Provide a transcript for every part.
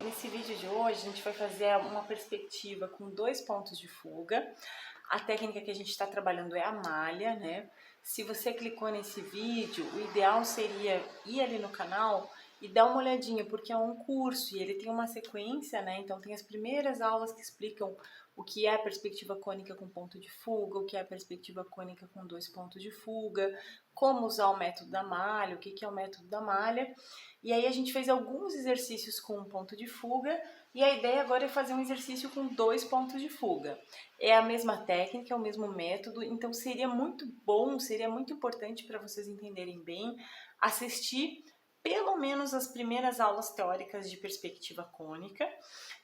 Nesse vídeo de hoje a gente vai fazer uma perspectiva com 2 pontos de fuga. A técnica que a gente está trabalhando é a malha, né? Se você clicou nesse vídeo, o ideal seria ir ali no canal e dar uma olhadinha, porque é um curso e ele tem uma sequência, né? Então tem as primeiras aulas que explicam o que é a perspectiva cônica com ponto de fuga, o que é a perspectiva cônica com 2 pontos de fuga, como usar o método da malha, o que é o método da malha. E aí a gente fez alguns exercícios com um ponto de fuga e a ideia agora é fazer um exercício com 2 pontos de fuga. É a mesma técnica, é o mesmo método, então seria muito bom, seria muito importante para vocês entenderem bem, assistir pelo menos as primeiras aulas teóricas de perspectiva cônica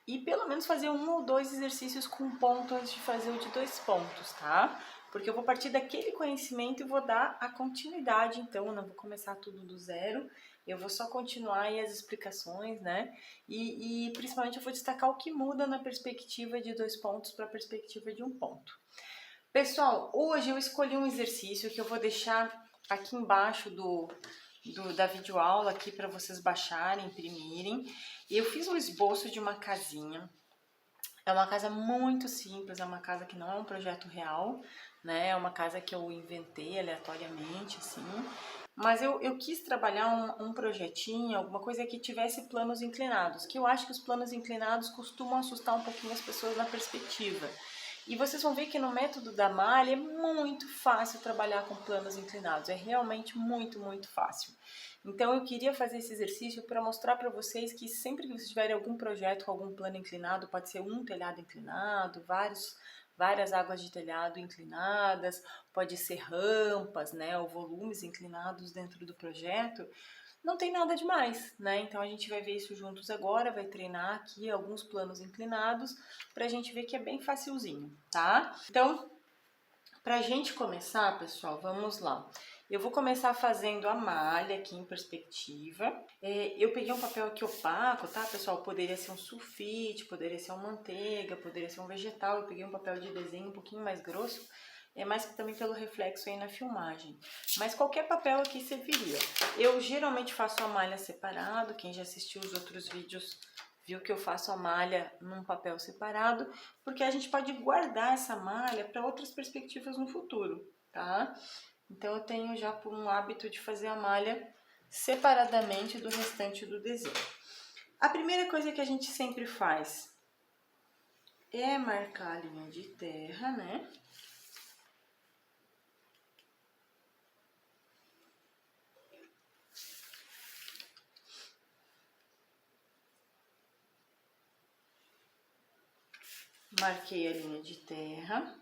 e pelo menos fazer 1 ou 2 exercícios com ponto antes de fazer o de 2 pontos, tá? Porque eu vou partir daquele conhecimento e vou dar a continuidade, então eu não vou começar tudo do zero, eu vou só continuar aí as explicações, né? E principalmente eu vou destacar o que muda na perspectiva de 2 pontos para a perspectiva de 1 ponto. Pessoal, hoje eu escolhi um exercício que eu vou deixar aqui embaixo da videoaula aqui para vocês baixarem, imprimirem. E eu fiz um esboço de uma casinha. É uma casa muito simples, é uma casa que não é um projeto real, né? É uma casa que eu inventei aleatoriamente, assim. Mas eu quis trabalhar um projetinho, alguma coisa que tivesse planos inclinados, que eu acho que os planos inclinados costumam assustar um pouquinho as pessoas na perspectiva. E vocês vão ver que no método da malha é muito fácil trabalhar com planos inclinados, é realmente muito, muito fácil. Então eu queria fazer esse exercício para mostrar para vocês que sempre que vocês tiverem algum projeto com algum plano inclinado, pode ser um telhado inclinado, várias águas de telhado inclinadas, pode ser rampas, né, ou volumes inclinados dentro do projeto, não tem nada demais, né? Então a gente vai ver isso juntos agora, vai treinar aqui alguns planos inclinados pra gente ver que é bem facilzinho, tá? Então, pra gente começar, pessoal, vamos lá. Eu vou começar fazendo a malha aqui em perspectiva. Eu peguei um papel aqui opaco, tá, pessoal? Poderia ser um sulfite, poderia ser uma manteiga, poderia ser um vegetal. Eu peguei um papel de desenho um pouquinho mais grosso, mais também pelo reflexo aí na filmagem. Mas qualquer papel aqui serviria. Eu geralmente faço a malha separado, quem já assistiu os outros vídeos viu que eu faço a malha num papel separado, porque a gente pode guardar essa malha para outras perspectivas no futuro, tá? Então eu tenho já por um hábito de fazer a malha separadamente do restante do desenho. A primeira coisa que a gente sempre faz é marcar a linha de terra, né? Marquei a linha de terra.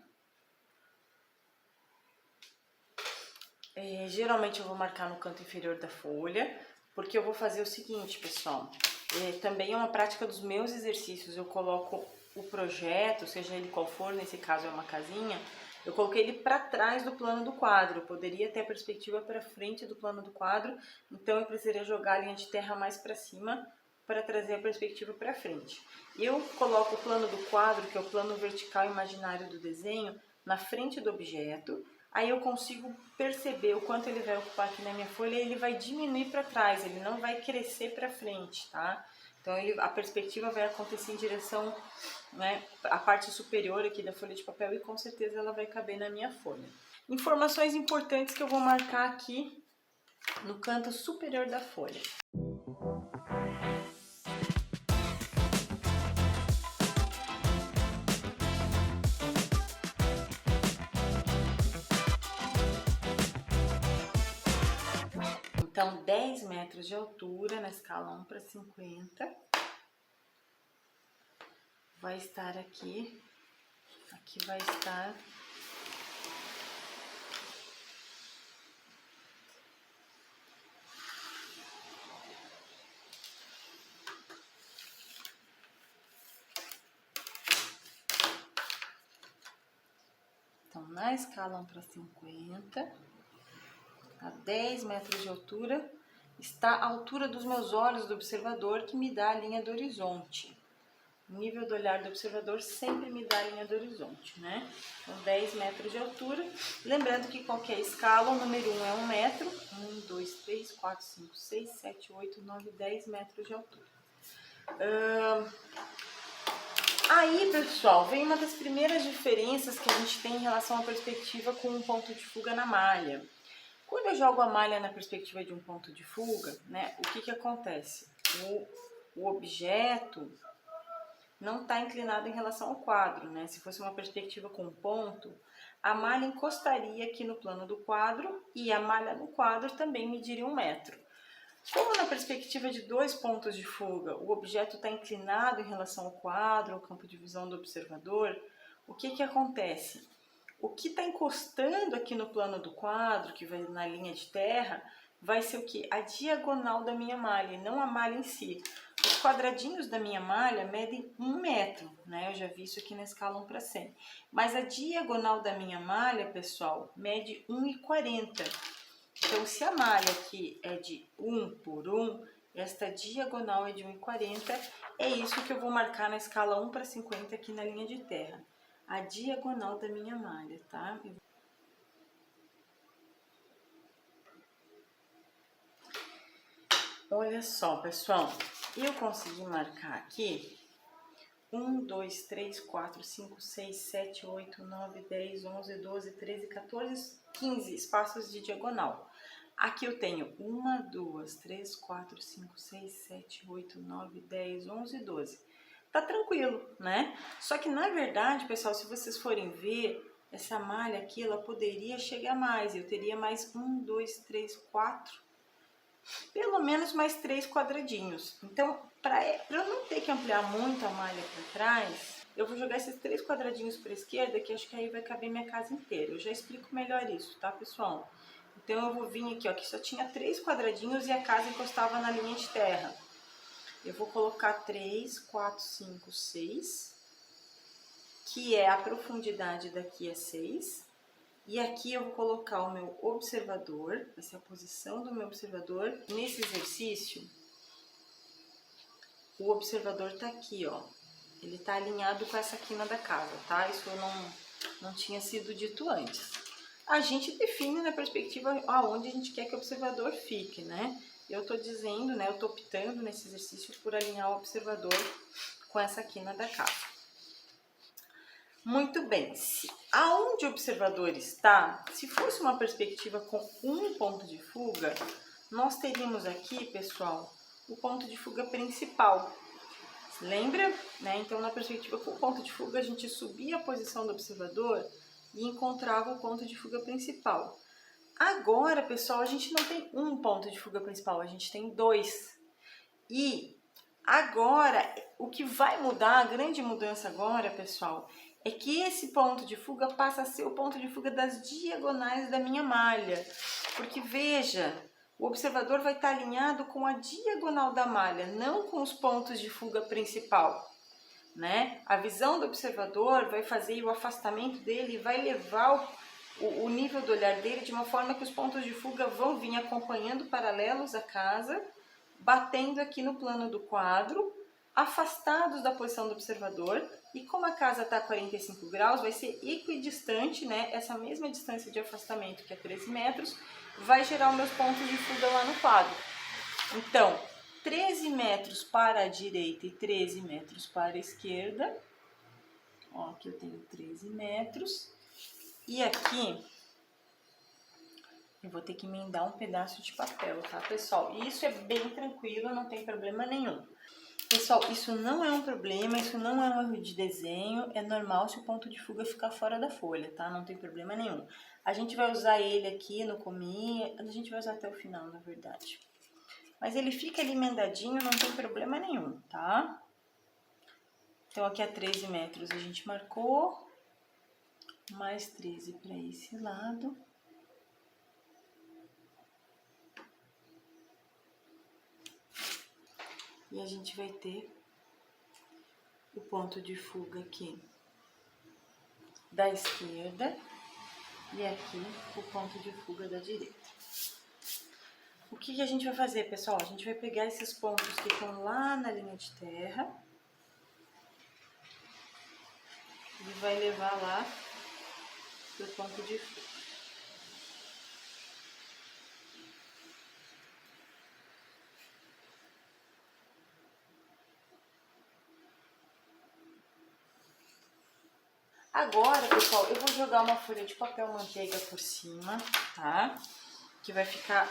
Geralmente eu vou marcar no canto inferior da folha, porque eu vou fazer o seguinte, pessoal. Também é uma prática dos meus exercícios. Eu coloco o projeto, seja ele qual for, nesse caso é uma casinha, eu coloquei ele para trás do plano do quadro. Eu poderia ter a perspectiva para frente do plano do quadro, então eu precisaria jogar a linha de terra mais para cima para trazer a perspectiva para frente. Eu coloco o plano do quadro, que é o plano vertical imaginário do desenho, na frente do objeto. Aí eu consigo perceber o quanto ele vai ocupar aqui na minha folha e ele vai diminuir para trás, ele não vai crescer para frente, tá? Então a perspectiva vai acontecer em direção, né, a parte superior aqui da folha de papel e com certeza ela vai caber na minha folha. Informações importantes que eu vou marcar aqui no canto superior da folha. Então, 10 metros de altura na escala 1 para 50. Vai estar aqui vai estar na escala 1/50, a 10 metros de altura, está a altura dos meus olhos do observador, que me dá a linha do horizonte. O nível do olhar do observador sempre me dá a linha do horizonte, né? Então, 10 metros de altura. Lembrando que qualquer escala, o número 1 é 1 metro. 1, 2, 3, 4, 5, 6, 7, 8, 9, 10 metros de altura. Aí, pessoal, vem uma das primeiras diferenças que a gente tem em relação à perspectiva com um ponto de fuga na malha. Quando eu jogo a malha na perspectiva de um ponto de fuga, né, o que acontece? O objeto não está inclinado em relação ao quadro, né? Se fosse uma perspectiva com ponto, a malha encostaria aqui no plano do quadro e a malha no quadro também mediria 1 metro. Como na perspectiva de 2 pontos de fuga, o objeto está inclinado em relação ao quadro, ao campo de visão do observador, o que acontece? O que está encostando aqui no plano do quadro, que vai na linha de terra, vai ser o que? A diagonal da minha malha, e não a malha em si. Os quadradinhos da minha malha medem 1 metro, né? Eu já vi isso aqui na escala 1/100. Mas a diagonal da minha malha, pessoal, mede 1,40. Então, se a malha aqui é de 1 por 1, esta diagonal é de 1,40. É isso que eu vou marcar na escala 1/50 aqui na linha de terra. A diagonal da minha malha, tá? Olha só, pessoal, eu consegui marcar aqui 1, 2, 3, 4, 5, 6, 7, 8, 9, 10, 11, 12, 13, 14, 15 espaços de diagonal. Aqui eu tenho 1, 2, 3, 4, 5, 6, 7, 8, 9, 10, 11, 12. Tá tranquilo, né? Só que na verdade, pessoal, se vocês forem ver, essa malha aqui, ela poderia chegar mais. Eu teria mais 1, 2, 3, 4... pelo menos mais 3 quadradinhos. Então, para eu não ter que ampliar muito a malha para trás, eu vou jogar esses 3 quadradinhos para a esquerda, que acho que aí vai caber minha casa inteira. Eu já explico melhor isso, tá, pessoal? Então, eu vou vir aqui, ó, que só tinha 3 quadradinhos e a casa encostava na linha de terra. Eu vou colocar 3, 4, 5, 6, que é a profundidade daqui é 6. E aqui eu vou colocar o meu observador, vai ser a posição do meu observador. Nesse exercício, o observador tá aqui, ó. Ele tá alinhado com essa quina da casa, tá? Isso não tinha sido dito antes. A gente define na perspectiva aonde a gente quer que o observador fique, né? Eu tô dizendo, né? Eu tô optando nesse exercício por alinhar o observador com essa quina da casa. Muito bem, aonde o observador está, se fosse uma perspectiva com um ponto de fuga, nós teríamos aqui, pessoal, o ponto de fuga principal. Lembra? Né? Então, na perspectiva com ponto de fuga, a gente subia a posição do observador e encontrava o ponto de fuga principal. Agora, pessoal, a gente não tem um ponto de fuga principal, a gente tem 2. E agora, o que vai mudar, a grande mudança agora, pessoal, é que esse ponto de fuga passa a ser o ponto de fuga das diagonais da minha malha. Porque, veja, o observador vai estar alinhado com a diagonal da malha, não com os pontos de fuga principal, né? A visão do observador vai fazer o afastamento dele, vai levar o nível do olhar dele de uma forma que os pontos de fuga vão vir acompanhando paralelos à casa, batendo aqui no plano do quadro, afastados da posição do observador, e como a casa está a 45 graus, vai ser equidistante, né? Essa mesma distância de afastamento, que é 13 metros, vai gerar os meus pontos de fuga lá no quadro. Então, 13 metros para a direita e 13 metros para a esquerda. Ó, aqui eu tenho 13 metros. E aqui eu vou ter que emendar um pedaço de papel, tá, pessoal? Isso é bem tranquilo, não tem problema nenhum. Pessoal, isso não é um problema, isso não é um erro de desenho, é normal se o ponto de fuga ficar fora da folha, tá? Não tem problema nenhum. A gente vai usar ele aqui no cominho, a gente vai usar até o final, na verdade. Mas ele fica ali emendadinho, não tem problema nenhum, tá? Então, aqui a 13 metros a gente marcou, mais 13 para esse lado. E a gente vai ter o ponto de fuga aqui da esquerda e aqui o ponto de fuga da direita. O que a gente vai fazer, pessoal? A gente vai pegar esses pontos que estão lá na linha de terra e vai levar lá pro ponto de fuga. Agora, pessoal, eu vou jogar uma folha de papel manteiga por cima, tá? Que vai ficar...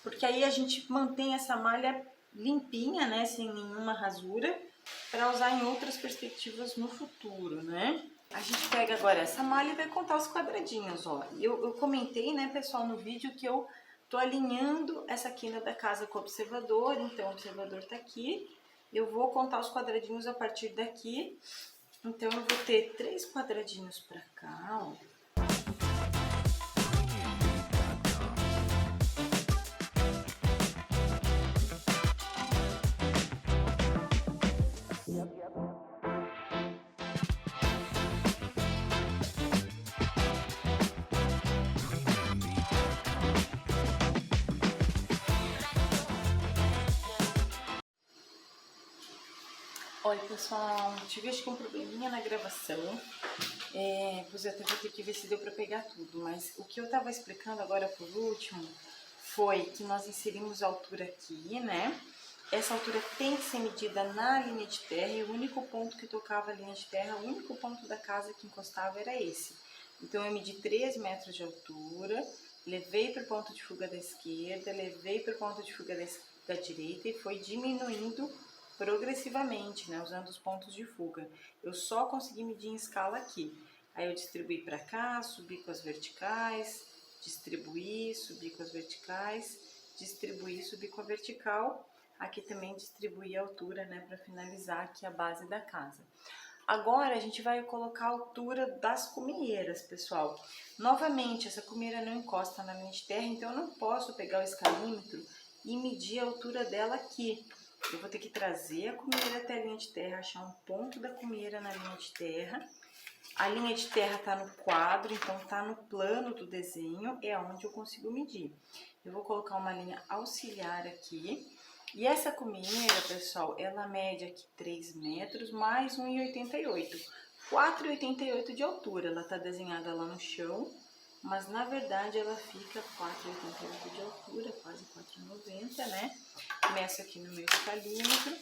Porque aí a gente mantém essa malha limpinha, né? Sem nenhuma rasura, para usar em outras perspectivas no futuro, né? A gente pega agora essa malha e vai contar os quadradinhos, ó. Eu comentei, né, pessoal, no vídeo que eu tô alinhando essa quina da casa com o observador, então o observador tá aqui. Eu vou contar os quadradinhos a partir daqui. Então, eu vou ter 3 quadradinhos pra cá, ó. Olha, pessoal, tive acho que um probleminha na gravação. Pois eu até vou ter que ver se deu pra pegar tudo, mas o que eu tava explicando agora por último foi que nós inserimos a altura aqui, né? Essa altura tem que ser medida na linha de terra e o único ponto que tocava a linha de terra, o único ponto da casa que encostava era esse. Então eu medi 3 metros de altura, levei para o ponto de fuga da esquerda, levei para o ponto de fuga da direita e foi diminuindo progressivamente, né, usando os pontos de fuga. Eu só consegui medir em escala aqui. Aí eu distribuí para cá, subi com as verticais, distribuí, subi com as verticais, distribuí, subi com a vertical. Aqui também distribuí a altura, né, para finalizar aqui a base da casa. Agora a gente vai colocar a altura das cumeeiras, pessoal. Novamente, essa cumeira não encosta na linha de terra, então eu não posso pegar o escalímetro e medir a altura dela aqui. Eu vou ter que trazer a cumeira até a linha de terra, achar um ponto da cumeira na linha de terra. A linha de terra tá no quadro, então tá no plano do desenho, é onde eu consigo medir. Eu vou colocar uma linha auxiliar aqui. E essa cumeira, pessoal, ela mede aqui 3 metros mais 1,88. 4,88 de altura. Ela tá desenhada lá no chão, mas na verdade ela fica 4,88 de altura, quase 4,90, né? Meço aqui no meu escalímetro,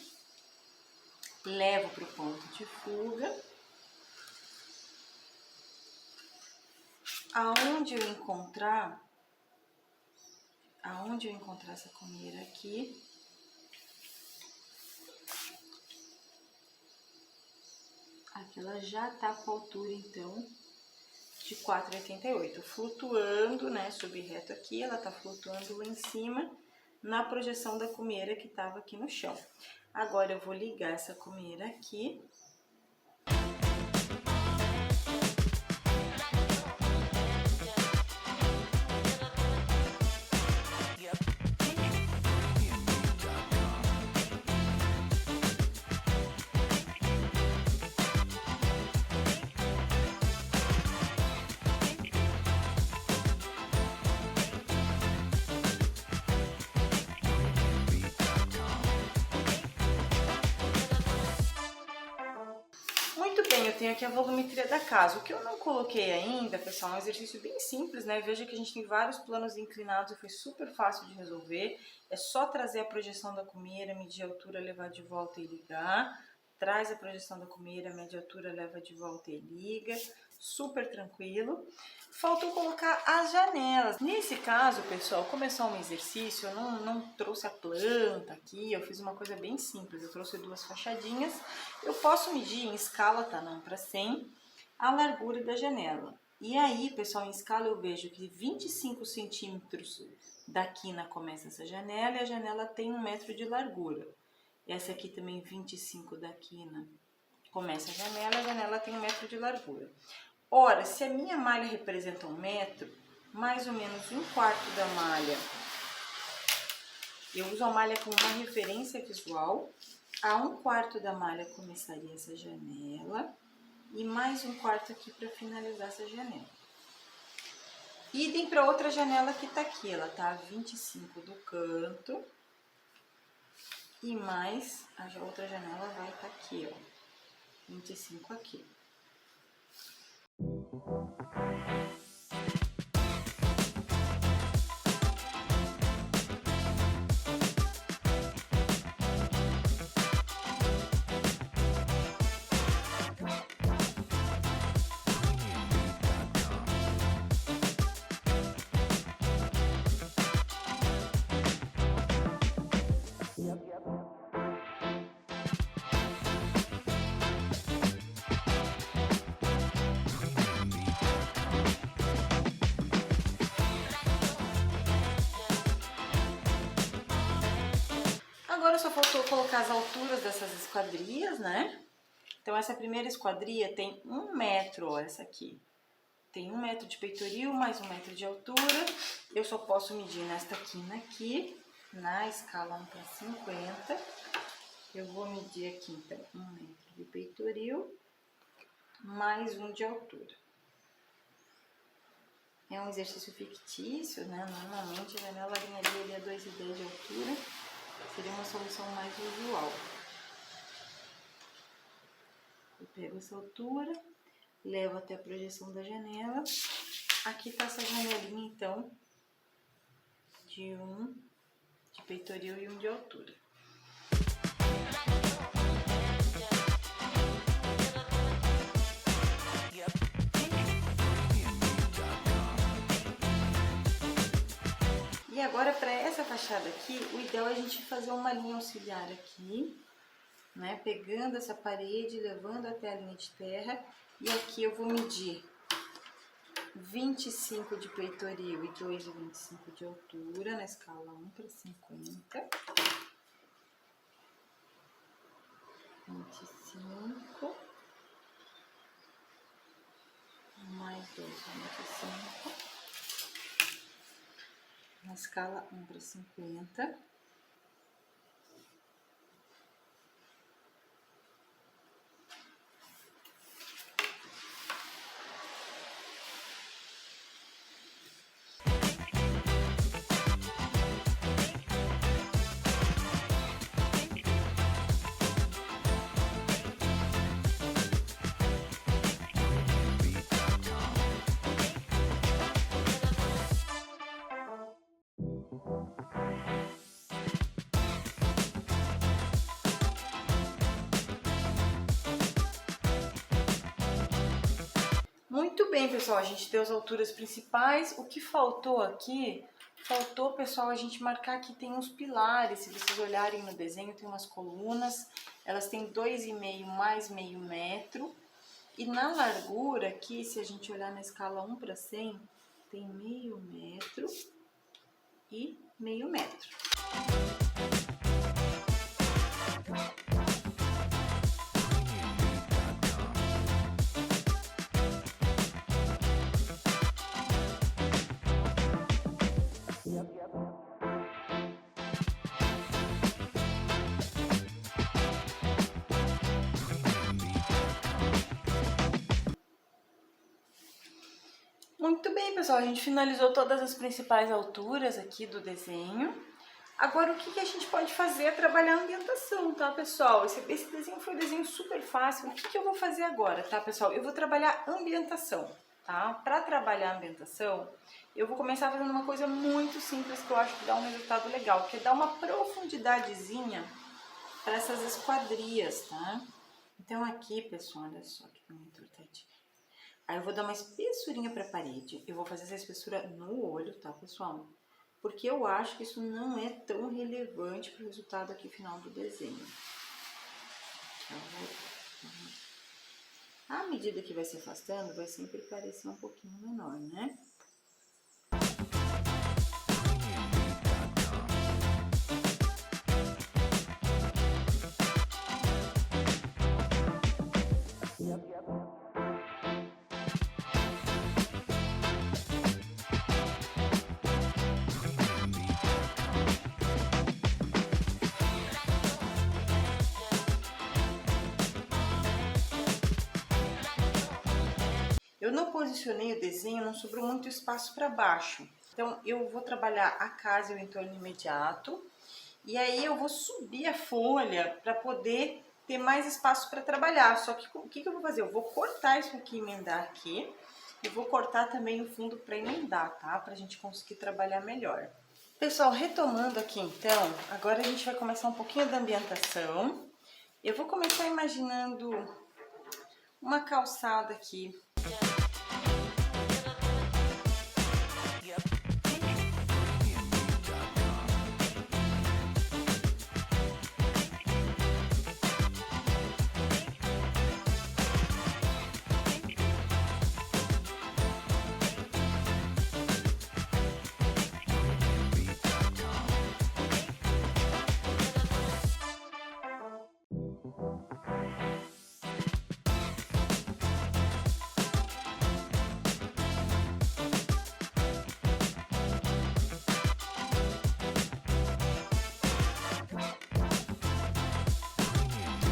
levo para o ponto de fuga. Aonde eu encontrar essa cumeira aqui, aqui ela já tá com a altura, então, de 4,88. Flutuando, né, subi reto aqui, ela tá flutuando lá em cima, na projeção da cumeira que tava aqui no chão. Agora, eu vou ligar essa cumeira aqui. Muito bem, eu tenho aqui a volumetria da casa. O que eu não coloquei ainda, pessoal, é um exercício bem simples, né? Veja que a gente tem vários planos inclinados e foi super fácil de resolver. É só trazer a projeção da cumeira, medir a altura, levar de volta e ligar. Traz a projeção da cumeira, mede a altura, leva de volta e liga. Super tranquilo. Faltou colocar as janelas. Nesse caso, pessoal, como é só um exercício, eu não trouxe a planta aqui, eu fiz uma coisa bem simples. Eu trouxe 2 fachadinhas. Eu posso medir em escala, tá, não para 100, a largura da janela. E aí, pessoal, em escala eu vejo que 25 centímetros da quina começa essa janela e a janela tem 1 metro de largura. Essa aqui também 25 da quina começa a janela tem 1 metro de largura. Ora, se a minha malha representa 1 metro, mais ou menos 1/4 da malha, eu uso a malha como uma referência visual. A 1/4 da malha começaria essa janela e mais um quarto aqui para finalizar essa janela. Idem para outra janela que tá aqui, ela tá 25 do canto e mais a outra janela vai estar aqui, ó, 25 aqui. Agora só faltou colocar as alturas dessas esquadrias, né? Então essa primeira esquadria tem 1 metro, ó, essa aqui. Tem 1 metro de peitoril, mais 1 metro de altura. Eu só posso medir nesta quina aqui, na escala 1/50. Eu vou medir aqui, então, 1 metro de peitoril, mais 1 de altura. É um exercício fictício, né? Normalmente a janela alinharia ali a 2,10 de altura. Seria uma solução mais usual. Eu pego essa altura, levo até a projeção da janela. Aqui tá essa janelinha, então, de 1 de peitoril e 1 de altura. E agora, para essa fachada aqui, o ideal é a gente fazer uma linha auxiliar aqui, né? Pegando essa parede, levando até a linha de terra. E aqui eu vou medir 25 de peitoril e 2,25 de altura, na escala 1/50. 25, mais 2,25. Na escala 1/50. Muito bem, pessoal, a gente deu as alturas principais. O que faltou aqui, pessoal, a gente marcar que tem uns pilares. Se vocês olharem no desenho, tem umas colunas, elas têm 2,5 mais meio metro. E na largura aqui, se a gente olhar na escala 1/100, tem meio metro e meio metro. Muito bem, pessoal, a gente finalizou todas as principais alturas aqui do desenho. Agora, o que a gente pode fazer é trabalhar a ambientação, tá, pessoal? Esse desenho foi um desenho super fácil. O que eu vou fazer agora, tá, pessoal? Eu vou trabalhar a ambientação, tá? Para trabalhar a ambientação, eu vou começar fazendo uma coisa muito simples que eu acho que dá um resultado legal, que é dar uma profundidadezinha para essas esquadrias, tá? Então, aqui, pessoal, olha só que uma entortadinha. Aí eu vou dar uma espessurinha para a parede, eu vou fazer essa espessura no olho, tá, pessoal? Porque eu acho que isso não é tão relevante para o resultado aqui final do desenho. À medida que vai se afastando, vai sempre parecer um pouquinho menor, né? Eu não posicionei o desenho, não sobrou muito espaço para baixo. Então, eu vou trabalhar a casa e o entorno imediato. E aí, eu vou subir a folha para poder ter mais espaço para trabalhar. Só que o que eu vou fazer? Eu vou cortar isso aqui e emendar aqui. E vou cortar também o fundo para emendar, tá? Pra gente conseguir trabalhar melhor. Pessoal, retomando aqui então, agora a gente vai começar um pouquinho da ambientação. Eu vou começar imaginando uma calçada aqui.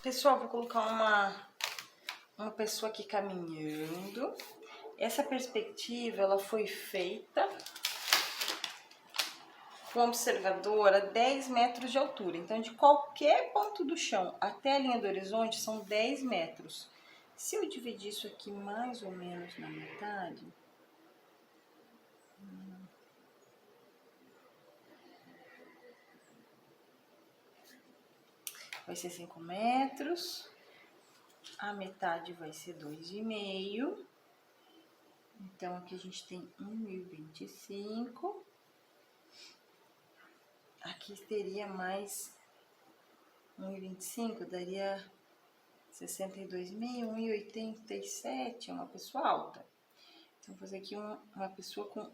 Pessoal, vou colocar uma pessoa aqui caminhando. Essa perspectiva, ela foi feita com observador a 10 metros de altura. Então, de qualquer ponto do chão até a linha do horizonte são 10 metros. Se eu dividir isso aqui mais ou menos na metade... vai ser 5 metros, a metade vai ser 2,5, então aqui a gente tem 1,25, aqui teria mais 1,25, daria 62,5, 1,87, é uma pessoa alta. Então, vou fazer aqui uma pessoa com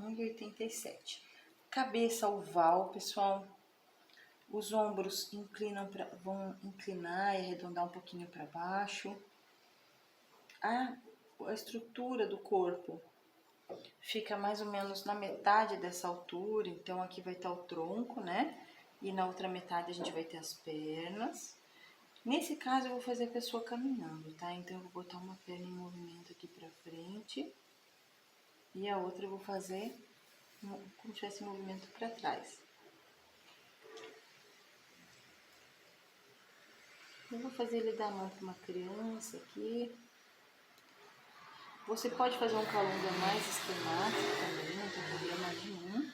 1,87. Cabeça oval, pessoal. Os ombros vão inclinar e arredondar um pouquinho para baixo. A estrutura do corpo fica mais ou menos na metade dessa altura. Então, aqui vai estar o tronco, né? E na outra metade a gente vai ter as pernas. Nesse caso, eu vou fazer a pessoa caminhando, tá? Então, eu vou botar uma perna em movimento aqui para frente. E a outra eu vou fazer como se tivesse movimento para trás. Eu vou fazer ele dar a mão para uma criança aqui. Você pode fazer um calunga mais esquemático também, não tem problema nenhum.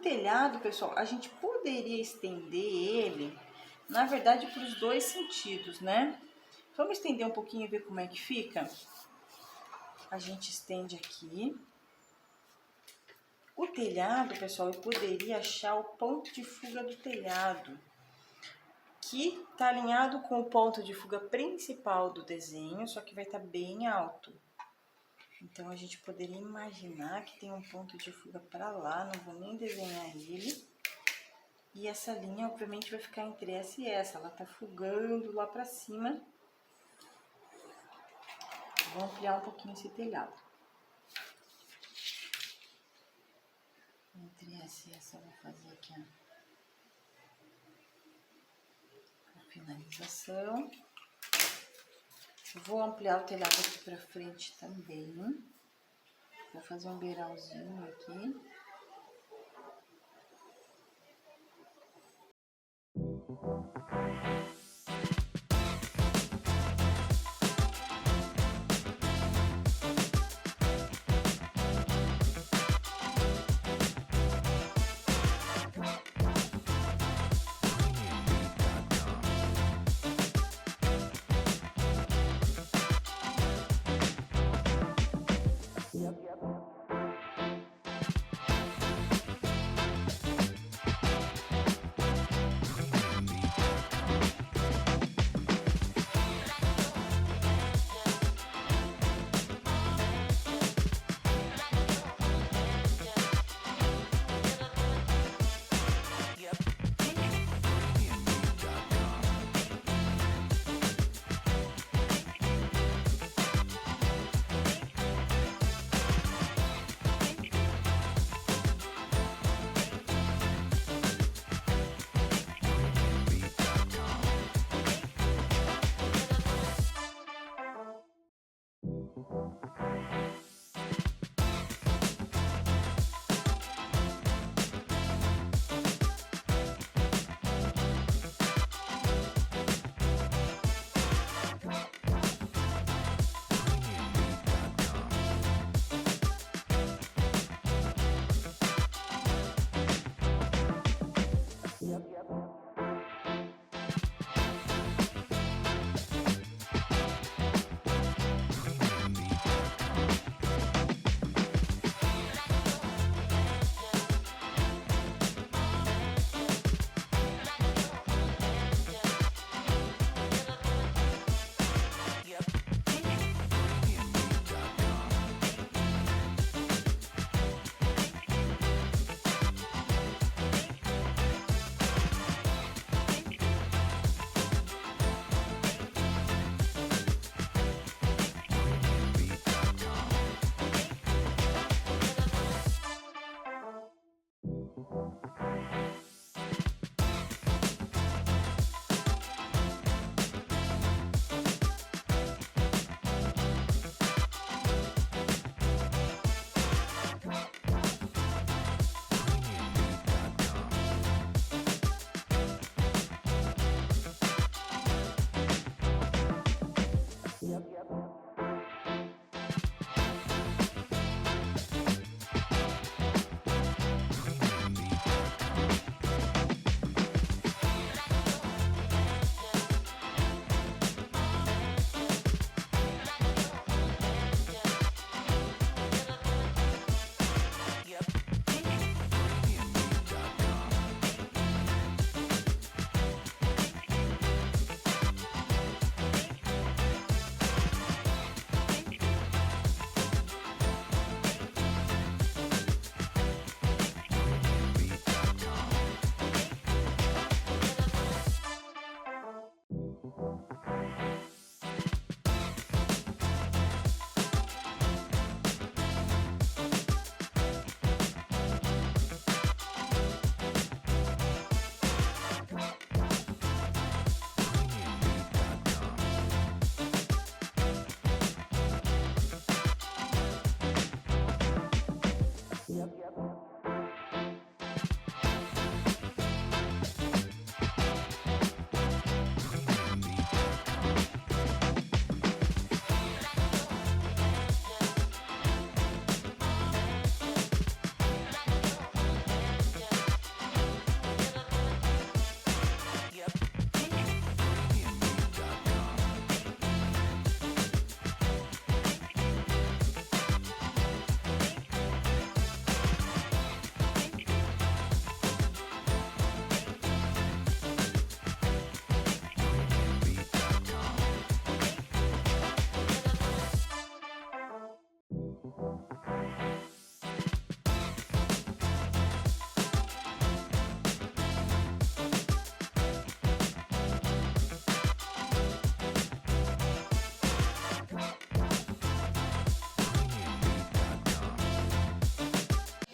Telhado, pessoal, a gente poderia estender ele, na verdade, para os dois sentidos, né? Vamos estender um pouquinho e ver como é que fica? A gente estende aqui. O telhado, pessoal, eu poderia achar o ponto de fuga do telhado, que tá alinhado com o ponto de fuga principal do desenho, só que vai estar bem alto. Então, a gente poderia imaginar que tem um ponto de fuga para lá, não vou nem desenhar ele. E essa linha, obviamente, vai ficar entre essa e essa, ela tá fugando lá para cima. Vou ampliar um pouquinho esse telhado. Entre essa e essa, eu vou fazer aqui a finalização. Vou ampliar o telhado aqui pra frente também. Vou fazer um beiralzinho aqui.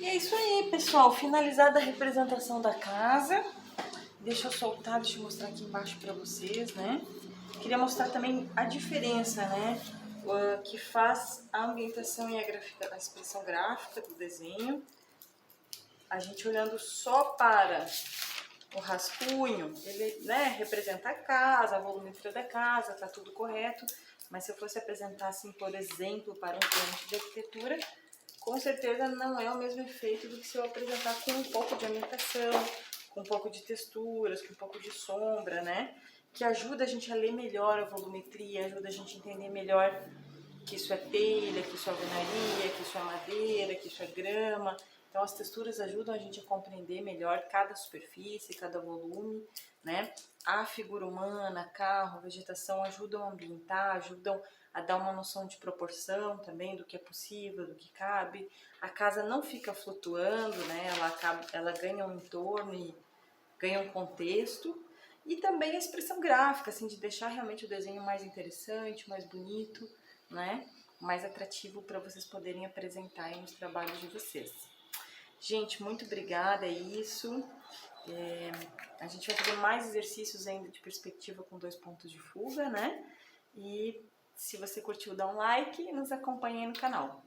E é isso aí, pessoal. Finalizada a representação da casa. Deixa eu soltar, deixa eu mostrar aqui embaixo pra vocês, né? Queria mostrar também a diferença, né? Que faz a ambientação e a expressão gráfica do desenho. A gente olhando só para o rascunho, ele, né, representa a casa, a volumetria da casa, tá tudo correto. Mas se eu fosse apresentar, assim, por exemplo, para um cliente de arquitetura, com certeza não é o mesmo efeito do que se eu apresentar com um pouco de ambientação, com um pouco de texturas, com um pouco de sombra, né? Que ajuda a gente a ler melhor a volumetria, ajuda a gente a entender melhor que isso é telha, que isso é alvenaria, que isso é madeira, que isso é grama. Então as texturas ajudam a gente a compreender melhor cada superfície, cada volume, né? A figura humana, carro, vegetação ajudam a ambientar, ajudam a dar uma noção de proporção também do que é possível, do que cabe. A casa não fica flutuando, né? Ela ganha um entorno e ganha um contexto. E também a expressão gráfica, assim, de deixar realmente o desenho mais interessante, mais bonito, né? Mais atrativo para vocês poderem apresentar aí nos trabalhos de vocês. Gente, muito obrigada, é isso. A gente vai fazer mais exercícios ainda de perspectiva com 2 pontos de fuga, né? E Se você curtiu, dá um like e nos acompanhe aí no canal.